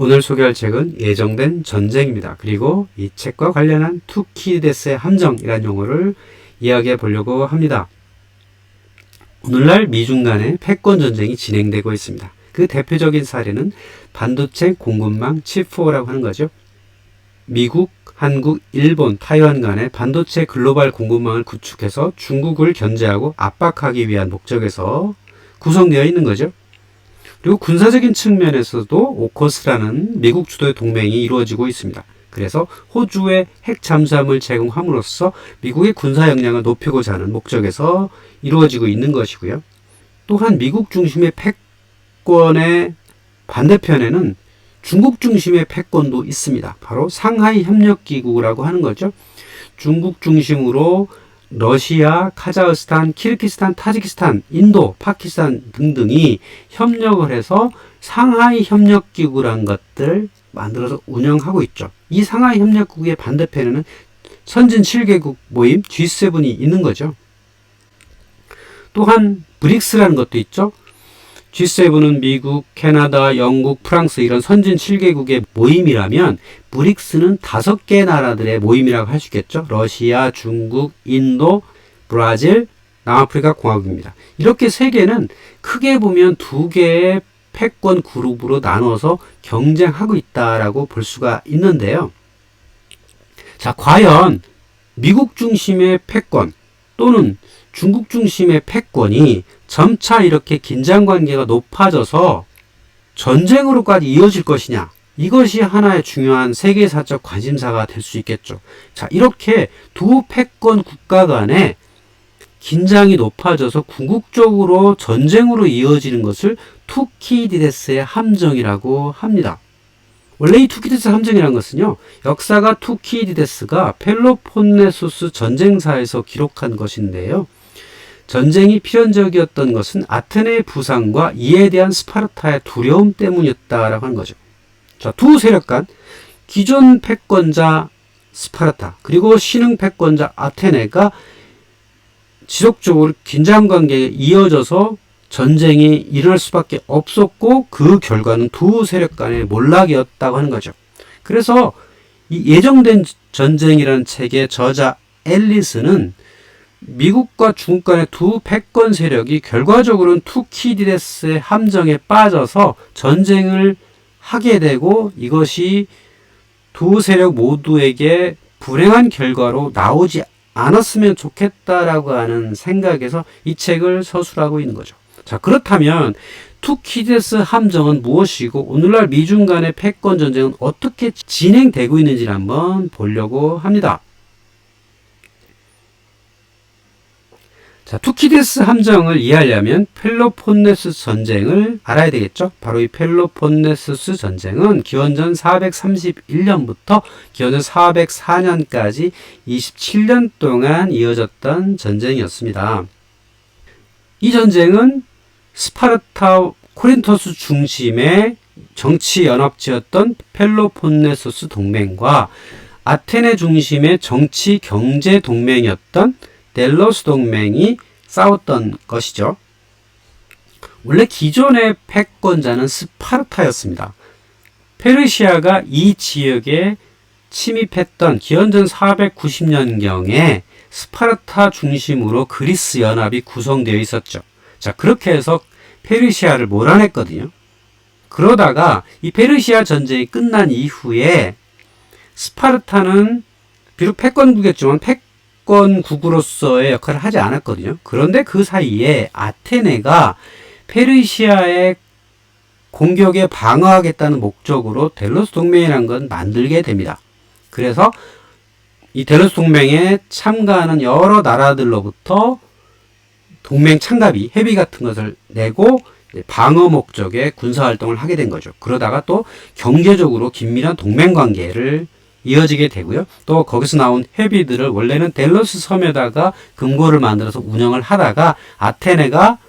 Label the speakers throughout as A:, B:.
A: 오늘 소개할 책은 예정된 전쟁입니다. 그리고 이 책과 관련한 투키디데스의 함정이라는 용어를 이야기해 보려고 합니다. 오늘날 미중 간의 패권 전쟁이 진행되고 있습니다. 그 대표적인 사례는 반도체 공급망 칩4라고 하는 거죠. 미국, 한국, 일본, 타이완 간의 반도체 글로벌 공급망을 구축해서 중국을 견제하고 압박하기 위한 목적에서 구성되어 있는 거죠. 그리고 군사적인 측면에서도 오커스라는 미국 주도의 동맹이 이루어지고 있습니다. 그래서 호주에 핵 잠수함을 제공함으로써 미국의 군사 역량을 높이고자 하는 목적에서 이루어지고 있는 것이고요. 또한 미국 중심의 패권의 반대편에는 중국 중심의 패권도 있습니다. 바로 상하이 협력기구라고 하는 거죠. 중국 중심으로 러시아, 카자흐스탄, 키르기스탄, 타지키스탄, 인도, 파키스탄 등등이 협력을 해서 상하이 협력기구라는 것들 만들어서 운영하고 있죠. 이 상하이 협력기구의 반대편에는 선진 7개국 모임 G7이 있는 거죠. 또한 브릭스라는 것도 있죠. G7은 미국, 캐나다, 영국, 프랑스 이런 선진 7개국의 모임이라면 브릭스는 5개 나라들의 모임이라고 할 수 있겠죠. 러시아, 중국, 인도, 브라질, 남아프리카 공화국입니다. 이렇게 3개는 크게 보면 2개의 패권 그룹으로 나눠서 경쟁하고 있다라고 볼 수가 있는데요. 자, 과연 미국 중심의 패권 또는 중국 중심의 패권이 점차 이렇게 긴장관계가 높아져서 전쟁으로까지 이어질 것이냐? 이것이 하나의 중요한 세계사적 관심사가 될 수 있겠죠. 자, 이렇게 두 패권 국가 간에 긴장이 높아져서 궁극적으로 전쟁으로 이어지는 것을 투키디데스의 함정이라고 합니다. 원래 이 투키디데스 함정이라는 것은요, 역사가 투키디데스가 펠로폰네소스 전쟁사에서 기록한 것인데요. 전쟁이 필연적이었던 것은 아테네의 부상과 이에 대한 스파르타의 두려움 때문이었다라고 하는 거죠. 자, 두 세력 간 기존 패권자 스파르타 그리고 신흥 패권자 아테네가 지속적으로 긴장관계에 이어져서 전쟁이 일어날 수밖에 없었고 그 결과는 두 세력 간의 몰락이었다고 하는 거죠. 그래서 이 예정된 전쟁이라는 책의 저자 앨리스는 미국과 중국 간의 두 패권 세력이 결과적으로는 투키디데스의 함정에 빠져서 전쟁을 하게 되고 이것이 두 세력 모두에게 불행한 결과로 나오지 않았으면 좋겠다라고 하는 생각에서 이 책을 서술하고 있는 거죠. 자, 그렇다면 투키디데스 함정은 무엇이고 오늘날 미중 간의 패권 전쟁은 어떻게 진행되고 있는지를 한번 보려고 합니다. 자, 투키디데스 함정을 이해하려면 펠로폰네소스 전쟁을 알아야 되겠죠. 바로 이 펠로폰네소스 전쟁은 기원전 431년부터 기원전 404년까지 27년 동안 이어졌던 전쟁이었습니다. 이 전쟁은 스파르타 코린토스 중심의 정치 연합지였던 펠로폰네소스 동맹과 아테네 중심의 정치 경제 동맹이었던 델로스 동맹이 싸웠던 것이죠. 원래 기존의 패권자는 스파르타였습니다. 페르시아가 이 지역에 침입했던 기원전 490년경에 스파르타 중심으로 그리스 연합이 구성되어 있었죠. 자, 그렇게 해서 페르시아를 몰아냈거든요. 그러다가 이 페르시아 전쟁이 끝난 이후에 스파르타는 비록 패권국이었지만 패권국으로서의 역할을 하지 않았거든요. 그런데 그 사이에 아테네가 페르시아의 공격에 방어하겠다는 목적으로 델로스 동맹이라는 건 만들게 됩니다. 그래서 이 델로스 동맹에 참가하는 여러 나라들로부터 동맹 참가비, 회비 같은 것을 내고 방어 목적의 군사활동을 하게 된 거죠. 그러다가 또 경제적으로 긴밀한 동맹관계를 이어지게 되고요. 또 거기서 나온 회비들을 원래는 델로스 섬에다가 금고를 만들어서 운영을 하다가 아테네가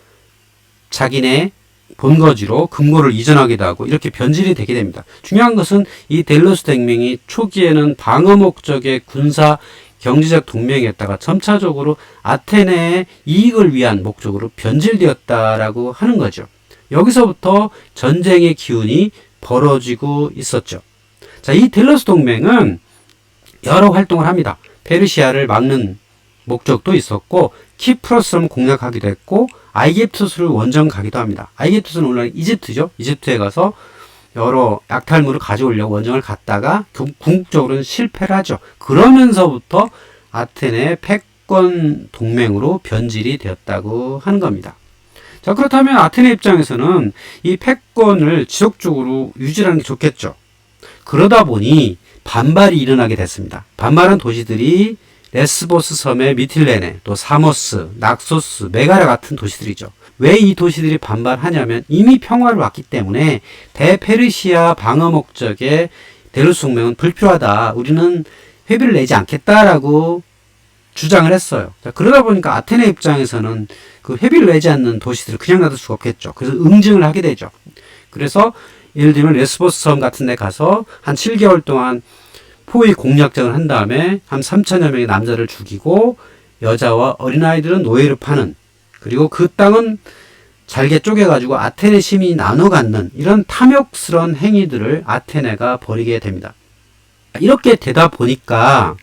A: 자기네 본거지로 금고를 이전하기도 하고 이렇게 변질이 되게 됩니다. 중요한 것은 이 델로스 동맹이 초기에는 방어 목적의 군사 경제적 동맹이었다가 점차적으로 아테네의 이익을 위한 목적으로 변질되었다라고 하는 거죠. 여기서부터 전쟁의 기운이 벌어지고 있었죠. 자, 이 델로스 동맹은 여러 활동을 합니다. 페르시아를 막는 목적도 있었고, 키프로스를 공략하기도 했고, 아이깁투스를 원정 가기도 합니다. 아이깁투스는 원래 이집트죠. 이집트에 가서 여러 약탈물을 가져오려고 원정을 갔다가 궁극적으로는 실패를 하죠. 그러면서부터 아테네 패권 동맹으로 변질이 되었다고 하는 겁니다. 자, 그렇다면 아테네 입장에서는 이 패권을 지속적으로 유지하는 게 좋겠죠. 그러다 보니 반발이 일어나게 됐습니다. 반발한 도시들이 레스보스 섬의 미틸레네, 또 사모스, 낙소스, 메가라 같은 도시들이죠. 왜 이 도시들이 반발하냐면 이미 평화를 왔기 때문에 대페르시아 방어 목적의 델로스 동맹은 불필요하다. 우리는 회비를 내지 않겠다라고 주장을 했어요. 자, 그러다 보니까 아테네 입장에서는 그 회비를 내지 않는 도시들을 그냥 놔둘 수가 없겠죠. 그래서 응징을 하게 되죠. 그래서 예를 들면 레스보스 섬 같은 데 가서 한 7개월 동안 포위 공략전을 한 다음에 한 3천여 명의 남자를 죽이고 여자와 어린아이들은 노예로 파는, 그리고 그 땅은 잘게 쪼개가지고 아테네 시민이 나눠 갖는 이런 탐욕스러운 행위들을 아테네가 벌이게 됩니다. 이렇게 되다 보니까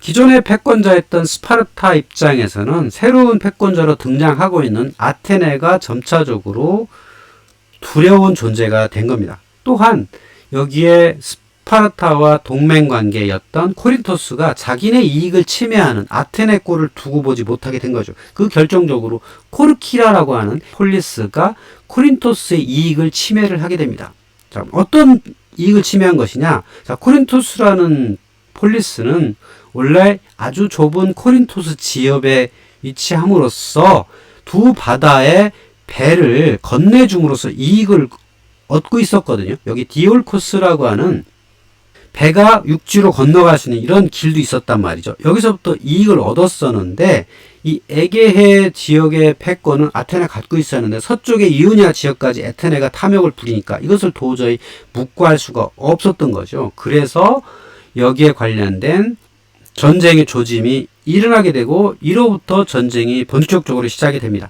A: 기존의 패권자였던 스파르타 입장에서는 새로운 패권자로 등장하고 있는 아테네가 점차적으로 두려운 존재가 된 겁니다. 또한 여기에 스파르타와 동맹관계였던 코린토스가 자기네 이익을 침해하는 아테네 꼴을 두고 보지 못하게 된 거죠. 그 결정적으로 코르키라라고 하는 폴리스가 코린토스의 이익을 침해를 하게 됩니다. 자, 어떤 이익을 침해한 것이냐? 자, 코린토스라는 폴리스는 원래 아주 좁은 코린토스 지역에 위치함으로써 두 바다의 배를 건네줌으로써 이익을 얻고 있었거든요. 여기 디올코스라고 하는 배가 육지로 건너갈 수 있는 이런 길도 있었단 말이죠. 여기서부터 이익을 얻었었는데 이 에게해 지역의 패권은 아테네가 갖고 있었는데 서쪽의 이오니아 지역까지 아테네가 탐욕을 부리니까 이것을 도저히 묵과할 수가 없었던 거죠. 그래서 여기에 관련된 전쟁의 조짐이 일어나게 되고 이로부터 전쟁이 본격적으로 시작이 됩니다.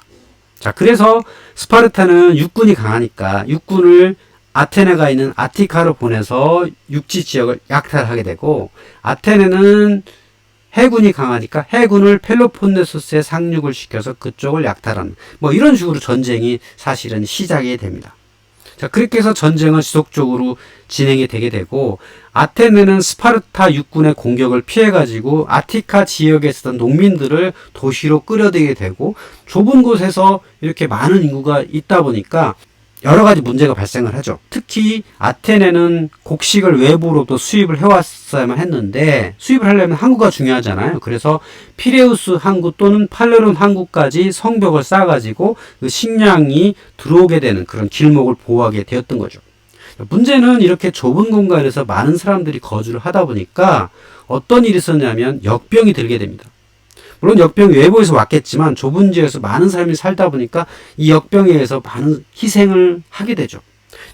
A: 자, 그래서 스파르타는 육군이 강하니까 육군을 아테네가 있는 아티카로 보내서 육지 지역을 약탈하게 되고, 아테네는 해군이 강하니까 해군을 펠로폰네소스에 상륙을 시켜서 그쪽을 약탈하는 이런 식으로 전쟁이 사실은 시작이 됩니다. 자, 그렇게 해서 전쟁은 지속적으로 진행이 되게 되고, 아테네는 스파르타 육군의 공격을 피해가지고 아티카 지역에 있었던 농민들을 도시로 끌어들이게 되고, 좁은 곳에서 이렇게 많은 인구가 있다 보니까 여러 가지 문제가 발생을 하죠. 특히 아테네는 곡식을 외부로부터 수입을 해왔어야만 했는데 수입을 하려면 항구가 중요하잖아요. 그래서 피레우스 항구 또는 팔레론 항구까지 성벽을 쌓아가지고 그 식량이 들어오게 되는 그런 길목을 보호하게 되었던 거죠. 문제는 이렇게 좁은 공간에서 많은 사람들이 거주를 하다 보니까 어떤 일이 있었냐면 역병이 들게 됩니다. 물론 역병이 외부에서 왔겠지만 좁은 지역에서 많은 사람이 살다 보니까 이 역병에 의해서 많은 희생을 하게 되죠.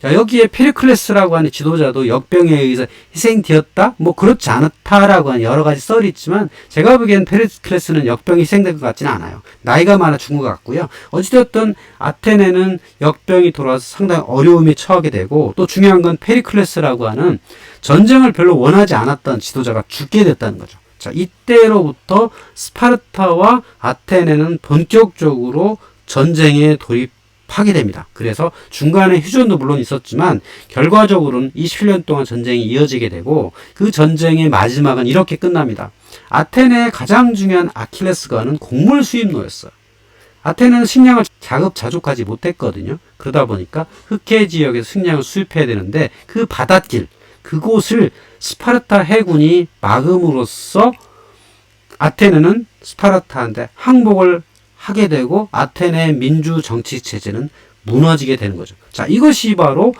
A: 자, 여기에 페리클레스라고 하는 지도자도 역병에 의해서 희생되었다? 그렇지 않다라고 하는 여러 가지 썰이 있지만 제가 보기엔 페리클레스는 역병이 희생된 것 같지는 않아요. 나이가 많아 죽은 것 같고요. 어찌되었든 아테네는 역병이 돌아와서 상당히 어려움에 처하게 되고, 또 중요한 건 페리클레스라고 하는 전쟁을 별로 원하지 않았던 지도자가 죽게 됐다는 거죠. 자, 이때로부터 스파르타와 아테네는 본격적으로 전쟁에 돌입하게 됩니다. 그래서 중간에 휴전도 물론 있었지만 결과적으로는 27년 동안 전쟁이 이어지게 되고, 그 전쟁의 마지막은 이렇게 끝납니다. 아테네의 가장 중요한 아킬레스건은 곡물 수입로였어요. 아테네는 식량을 자급자족하지 못했거든요. 그러다 보니까 흑해 지역에서 식량을 수입해야 되는데 그 바닷길, 그곳을 스파르타 해군이 막음으로써 아테네는 스파르타한테 항복을 하게 되고 아테네의 민주 정치 체제는 무너지게 되는 거죠. 자, 이것이 바로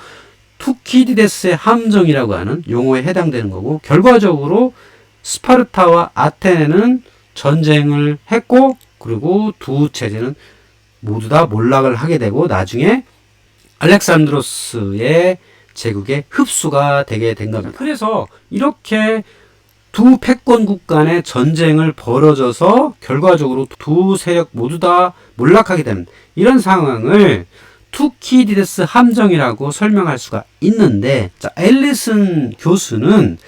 A: 투키디데스의 함정이라고 하는 용어에 해당되는 거고, 결과적으로 스파르타와 아테네는 전쟁을 했고, 그리고 두 체제는 모두 다 몰락을 하게 되고 나중에 알렉산드로스의 제국의 흡수가 되게 된 겁니다. 그래서 이렇게 두 패권국 간의 전쟁을 벌어져서 결과적으로 두 세력 모두 다 몰락하게 되는 이런 상황을 투키디데스 함정이라고 설명할 수가 있는데, 자, 앨리슨 교수는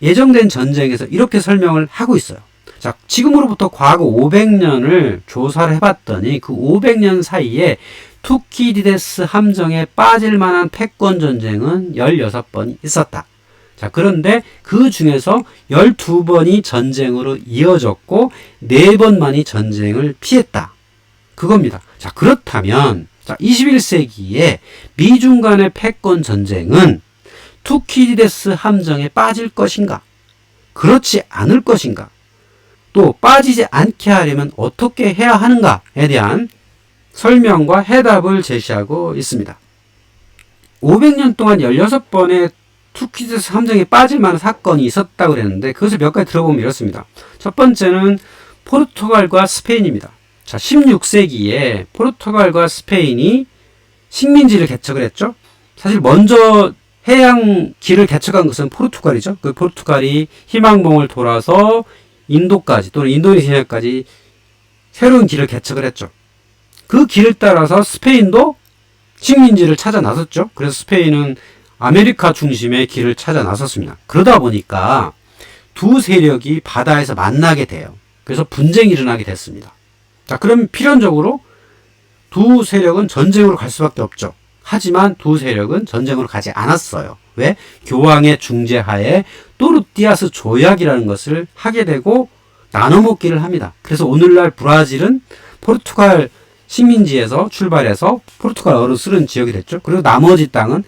A: 예정된 전쟁에서 이렇게 설명을 하고 있어요. 자, 지금으로부터 과거 500년을 조사를 해봤더니 그 500년 사이에 투키디데스 함정에 빠질 만한 패권 전쟁은 16번이 있었다. 자, 그런데 그 중에서 12번이 전쟁으로 이어졌고 4번만이 전쟁을 피했다. 그겁니다. 자, 그렇다면 자, 21세기에 미중 간의 패권 전쟁은 투키디데스 함정에 빠질 것인가? 그렇지 않을 것인가? 또 빠지지 않게 하려면 어떻게 해야 하는가에 대한 설명과 해답을 제시하고 있습니다. 500년 동안 16번의 투키디데스 함정에 빠질 만한 사건이 있었다고 그랬는데 그것을 몇 가지 들어보면 이렇습니다. 첫 번째는 포르투갈과 스페인입니다. 자, 16세기에 포르투갈과 스페인이 식민지를 개척을 했죠. 사실 먼저 해양길을 개척한 것은 포르투갈이죠. 그 포르투갈이 희망봉을 돌아서 인도까지 또는 인도네시아까지 새로운 길을 개척을 했죠. 그 길을 따라서 스페인도 식민지를 찾아 나섰죠. 그래서 스페인은 아메리카 중심의 길을 찾아 나섰습니다. 그러다 보니까 두 세력이 바다에서 만나게 돼요. 그래서 분쟁이 일어나게 됐습니다. 자, 그럼 필연적으로 두 세력은 전쟁으로 갈 수밖에 없죠. 하지만 두 세력은 전쟁으로 가지 않았어요. 왜? 교황의 중재하에 또르띠아스 조약이라는 것을 하게 되고 나눠먹기를 합니다. 그래서 오늘날 브라질은 포르투갈 식민지에서 출발해서 포르투갈어를 쓰는 지역이 됐죠. 그리고 나머지 땅은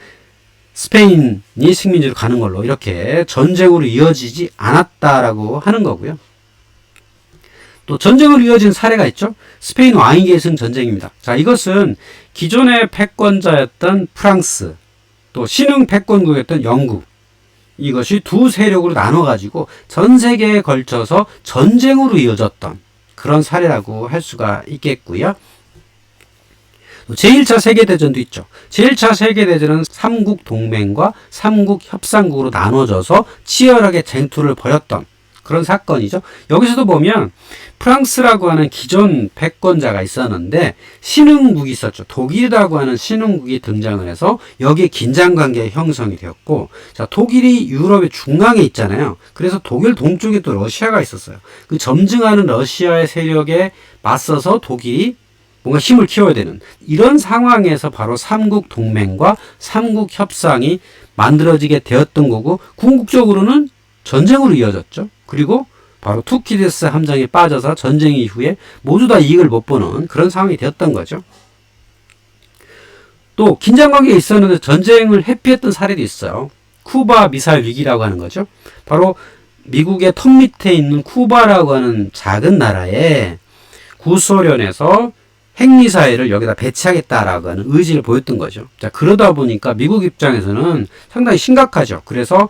A: 스페인이 식민지로 가는 걸로 이렇게 전쟁으로 이어지지 않았다라고 하는 거고요. 또 전쟁으로 이어진 사례가 있죠. 스페인 왕위 계승 전쟁입니다. 자, 이것은 기존의 패권자였던 프랑스, 또 신흥 패권국이었던 영국, 이것이 두 세력으로 나눠가지고 전 세계에 걸쳐서 전쟁으로 이어졌던 그런 사례라고 할 수가 있겠고요. 제1차 세계대전도 있죠. 제1차 세계대전은 삼국 동맹과 삼국 협상국으로 나눠져서 치열하게 쟁투를 벌였던 그런 사건이죠. 여기서도 보면 프랑스라고 하는 기존 패권자가 있었는데 신흥국이 있었죠. 독일이라고 하는 신흥국이 등장을 해서 여기에 긴장관계가 형성이 되었고, 자, 독일이 유럽의 중앙에 있잖아요. 그래서 독일 동쪽에 또 러시아가 있었어요. 그 점증하는 러시아의 세력에 맞서서 독일이 뭔가 힘을 키워야 되는 이런 상황에서 바로 삼국 동맹과 삼국 협상이 만들어지게 되었던 거고, 궁극적으로는 전쟁으로 이어졌죠. 그리고 바로 투키디데스 함정에 빠져서 전쟁 이후에 모두 다 이익을 못 보는 그런 상황이 되었던 거죠. 또 긴장관계가 있었는데 전쟁을 회피했던 사례도 있어요. 쿠바 미사일 위기라고 하는 거죠. 바로 미국의 턱 밑에 있는 쿠바라고 하는 작은 나라에 구소련에서 핵미사일을 여기다 배치하겠다라고 하는 의지를 보였던 거죠. 자, 그러다 보니까 미국 입장에서는 상당히 심각하죠. 그래서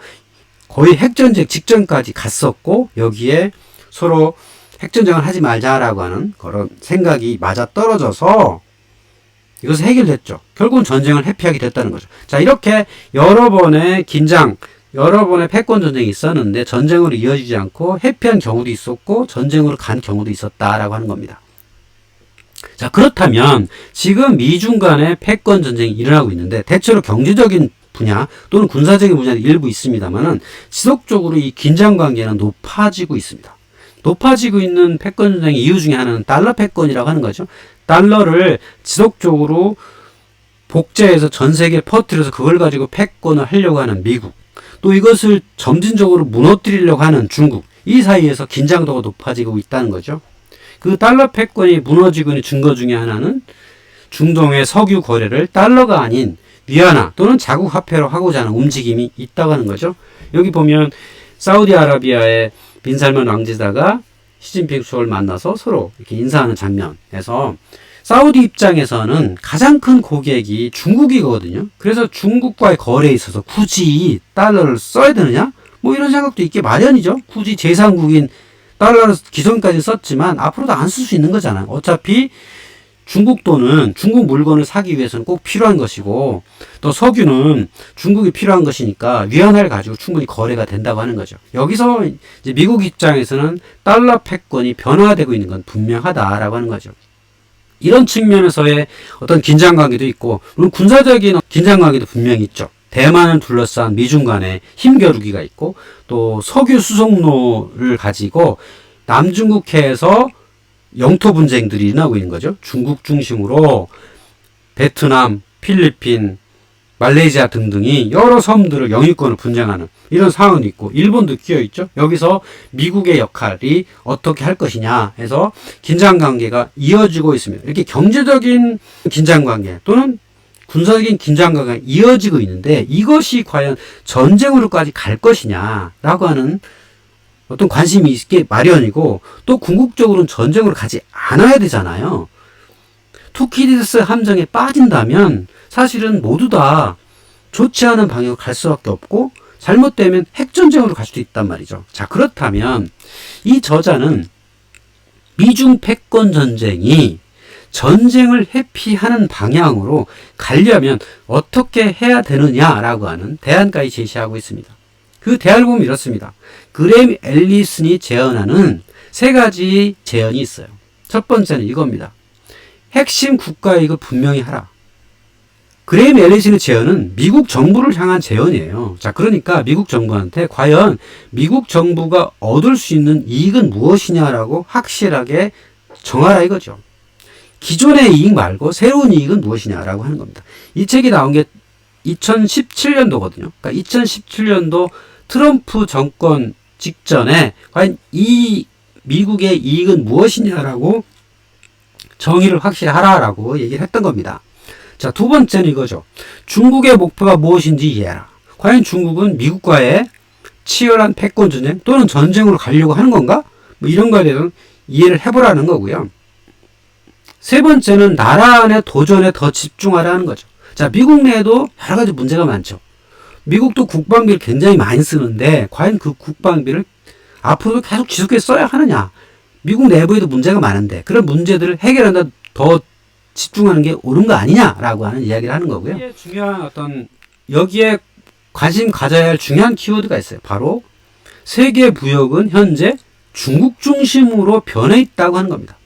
A: 거의 핵전쟁 직전까지 갔었고, 여기에 서로 핵전쟁을 하지 말자라고 하는 그런 생각이 맞아 떨어져서 이것은 해결됐죠. 결국은 전쟁을 회피하게 됐다는 거죠. 자, 이렇게 여러 번의 여러 번의 패권 전쟁이 있었는데 전쟁으로 이어지지 않고 회피한 경우도 있었고 전쟁으로 간 경우도 있었다라고 하는 겁니다. 자, 그렇다면 지금 미중 간의 패권 전쟁이 일어나고 있는데 대체로 경제적인 분야 또는 군사적인 분야도 일부 있습니다만은 지속적으로 이 긴장 관계는 높아지고 있습니다. 높아지고 있는 패권 전쟁의 이유 중에 하나는 달러 패권이라고 하는 거죠. 달러를 지속적으로 복제해서 전 세계에 퍼뜨려서 그걸 가지고 패권을 하려고 하는 미국, 또 이것을 점진적으로 무너뜨리려고 하는 중국, 이 사이에서 긴장도가 높아지고 있다는 거죠. 그 달러 패권이 무너지고 있는 증거 중에 하나는 중동의 석유 거래를 달러가 아닌 위안화 또는 자국 화폐로 하고자 하는 움직임이 있다고 하는 거죠. 여기 보면 사우디아라비아의 빈살만 왕지자가 시진핑 수석을 만나서 서로 이렇게 인사하는 장면에서 사우디 입장에서는 가장 큰 고객이 중국이거든요. 그래서 중국과의 거래에 있어서 굳이 달러를 써야 되느냐? 뭐 이런 생각도 있게 마련이죠. 굳이 제3국인 달러를 기존까지 썼지만 앞으로도 안 쓸 수 있는 거잖아요. 어차피 중국 돈은 중국 물건을 사기 위해서는 꼭 필요한 것이고, 또 석유는 중국이 필요한 것이니까 위안화를 가지고 충분히 거래가 된다고 하는 거죠. 여기서 이제 미국 입장에서는 달러 패권이 변화되고 있는 건 분명하다라고 하는 거죠. 이런 측면에서의 어떤 긴장관계도 있고, 물론 군사적인 긴장관계도 분명히 있죠. 대만을 둘러싼 미중 간의 힘겨루기가 있고, 또 석유 수송로를 가지고 남중국해에서 영토 분쟁들이 일어나고 있는 거죠. 중국 중심으로 베트남, 필리핀, 말레이시아 등등이 여러 섬들을 영유권을 분쟁하는 이런 상황이 있고, 일본도 끼어 있죠. 여기서 미국의 역할이 어떻게 할 것이냐 해서 긴장관계가 이어지고 있습니다. 이렇게 경제적인 긴장관계 또는 군사적인 긴장관계가 이어지고 있는데, 이것이 과연 전쟁으로까지 갈 것이냐라고 하는 어떤 관심이 있게 마련이고, 또 궁극적으로는 전쟁으로 가지 않아야 되잖아요. 투키디스 함정에 빠진다면 사실은 모두 다 좋지 않은 방향으로 갈 수밖에 없고, 잘못되면 핵전쟁으로 갈 수도 있단 말이죠. 자, 그렇다면 이 저자는 미중 패권 전쟁이 전쟁을 회피하는 방향으로 가려면 어떻게 해야 되느냐라고 하는 대안까지 제시하고 있습니다. 그 대안을 보면 이렇습니다. 그레임 앨리슨이 제언하는 세 가지 제언이 있어요. 첫 번째는 이겁니다. 핵심 국가이익을 분명히 하라. 그레임 앨리슨의 제언은 미국 정부를 향한 제언이에요. 자, 그러니까 미국 정부한테 과연 미국 정부가 얻을 수 있는 이익은 무엇이냐라고 확실하게 정하라 이거죠. 기존의 이익 말고 새로운 이익은 무엇이냐라고 하는 겁니다. 이 책이 나온 게 2017년도거든요. 그러니까 2017년도 트럼프 정권 직전에 과연 이 미국의 이익은 무엇이냐라고 정의를 확실히 하라라고 얘기를 했던 겁니다. 자, 두 번째는 이거죠. 중국의 목표가 무엇인지 이해해라. 과연 중국은 미국과의 치열한 패권 전쟁 또는 전쟁으로 가려고 하는 건가? 뭐 이런 거에 대해서 이해를 해보라는 거고요. 세 번째는 나라 안의 도전에 더 집중하라는 거죠. 자, 미국 내에도 여러 가지 문제가 많죠. 미국도 국방비를 굉장히 많이 쓰는데 과연 그 국방비를 앞으로도 계속 지속해서 써야 하느냐? 미국 내부에도 문제가 많은데 그런 문제들을 해결한다 더 집중하는 게 옳은 거 아니냐라고 하는 이야기를 하는 거고요. 여기에 중요한 여기에 관심 가져야 할 중요한 키워드가 있어요. 바로 세계 무역은 현재 중국 중심으로 변해 있다고 하는 겁니다.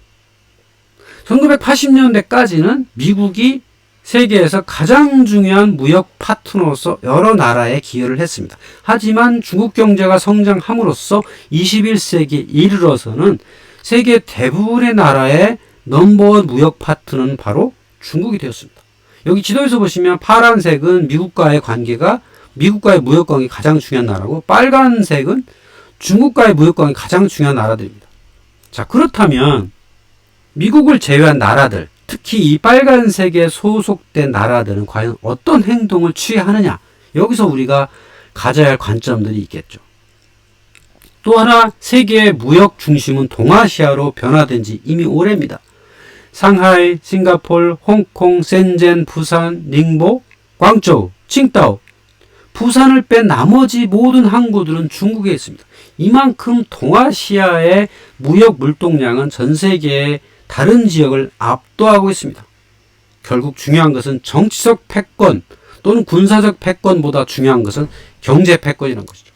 A: 1980년대까지는 미국이 세계에서 가장 중요한 무역 파트너로서 여러 나라에 기여를 했습니다. 하지만 중국 경제가 성장함으로써 21세기에 이르러서는 세계 대부분의 나라의 넘버원 무역 파트너는 바로 중국이 되었습니다. 여기 지도에서 보시면 파란색은 미국과의 무역 관계가 가장 중요한 나라고, 빨간색은 중국과의 무역 관계가 가장 중요한 나라들입니다. 자, 그렇다면 미국을 제외한 나라들, 특히 이 빨간색에 소속된 나라들은 과연 어떤 행동을 취하느냐, 여기서 우리가 가져야 할 관점들이 있겠죠. 또 하나, 세계의 무역 중심은 동아시아로 변화된 지 이미 오래입니다. 상하이, 싱가포르, 홍콩, 센젠, 부산, 닝보, 광저우, 칭다오, 부산을 뺀 나머지 모든 항구들은 중국에 있습니다. 이만큼 동아시아의 무역 물동량은 전 세계의 다른 지역을 압도하고 있습니다. 결국 중요한 것은 정치적 패권 또는 군사적 패권보다 중요한 것은 경제 패권이라는 것이죠.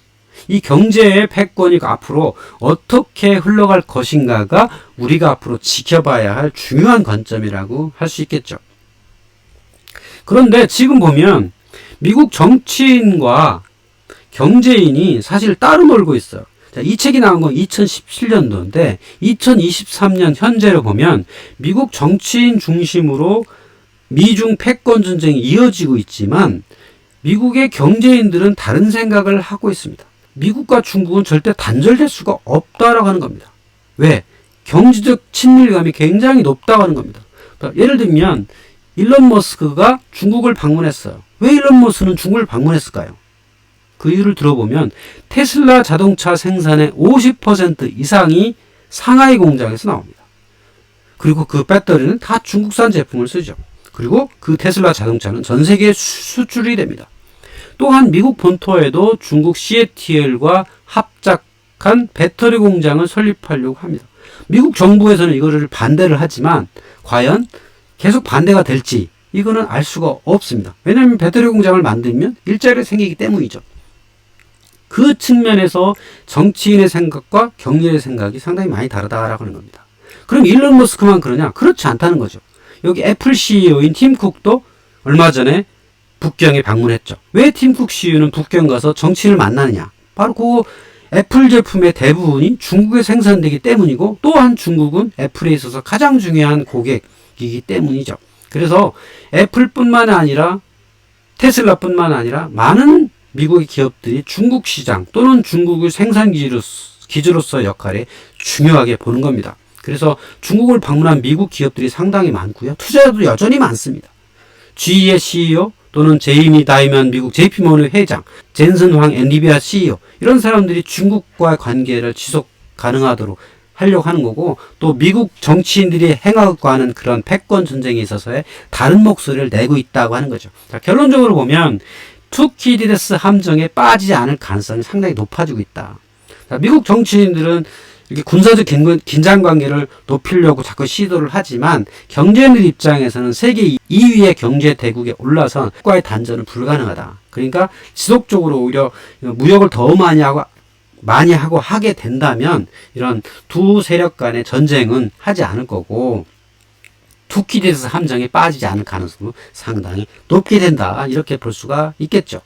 A: 이 경제의 패권이 앞으로 어떻게 흘러갈 것인가가 우리가 앞으로 지켜봐야 할 중요한 관점이라고 할 수 있겠죠. 그런데 지금 보면 미국 정치인과 경제인이 사실 따로 놀고 있어요. 자, 이 책이 나온 건 2017년도인데 2023년 현재로 보면 미국 정치인 중심으로 미중 패권 전쟁이 이어지고 있지만 미국의 경제인들은 다른 생각을 하고 있습니다. 미국과 중국은 절대 단절될 수가 없다라고 하는 겁니다. 왜? 경제적 친밀감이 굉장히 높다고 하는 겁니다. 예를 들면 일론 머스크가 중국을 방문했어요. 왜 일론 머스크는 중국을 방문했을까요? 그 이유를 들어보면 테슬라 자동차 생산의 50% 이상이 상하이 공장에서 나옵니다. 그리고 그 배터리는 다 중국산 제품을 쓰죠. 그리고 그 테슬라 자동차는 전 세계에 수출이 됩니다. 또한 미국 본토에도 중국 CATL과 합작한 배터리 공장을 설립하려고 합니다. 미국 정부에서는 이거를 반대를 하지만 과연 계속 반대가 될지 이거는 알 수가 없습니다. 왜냐하면 배터리 공장을 만들면 일자리가 생기기 때문이죠. 그 측면에서 정치인의 생각과 경제의 생각이 상당히 많이 다르다라고 하는 겁니다. 그럼 일론 머스크만 그러냐? 그렇지 않다는 거죠. 여기 애플 CEO인 팀 쿡도 얼마 전에 북경에 방문했죠. 왜 팀 쿡 CEO는 북경 가서 정치인을 만나느냐? 바로 그 애플 제품의 대부분이 중국에 생산되기 때문이고, 또한 중국은 애플에 있어서 가장 중요한 고객이기 때문이죠. 그래서 애플뿐만 아니라 테슬라뿐만 아니라 많은 미국의 기업들이 중국 시장 또는 중국의 생산 기지로서 역할에 중요하게 보는 겁니다. 그래서 중국을 방문한 미국 기업들이 상당히 많고요. 투자자도 여전히 많습니다. GE의 CEO 또는 제이미 다이먼 미국 JP모건 회장, 젠슨 황 엔비디아 CEO, 이런 사람들이 중국과의 관계를 지속 가능하도록 하려고 하는 거고, 또 미국 정치인들이 행하고 하는 그런 패권 전쟁에 있어서의 다른 목소리를 내고 있다고 하는 거죠. 자, 결론적으로 보면 투키디데스 함정에 빠지지 않을 가능성이 상당히 높아지고 있다. 자, 미국 정치인들은 이렇게 군사적 긴장 관계를 높이려고 자꾸 시도를 하지만, 경제인들 입장에서는 세계 2위의 경제 대국에 올라선 국가의 단절은 불가능하다. 그러니까 지속적으로 오히려 무역을 더 많이 하고 하게 된다면 이런 두 세력 간의 전쟁은 하지 않을 거고, 투키디데스 함정에 빠지지 않을 가능성도 상당히 높게 된다. 이렇게 볼 수가 있겠죠.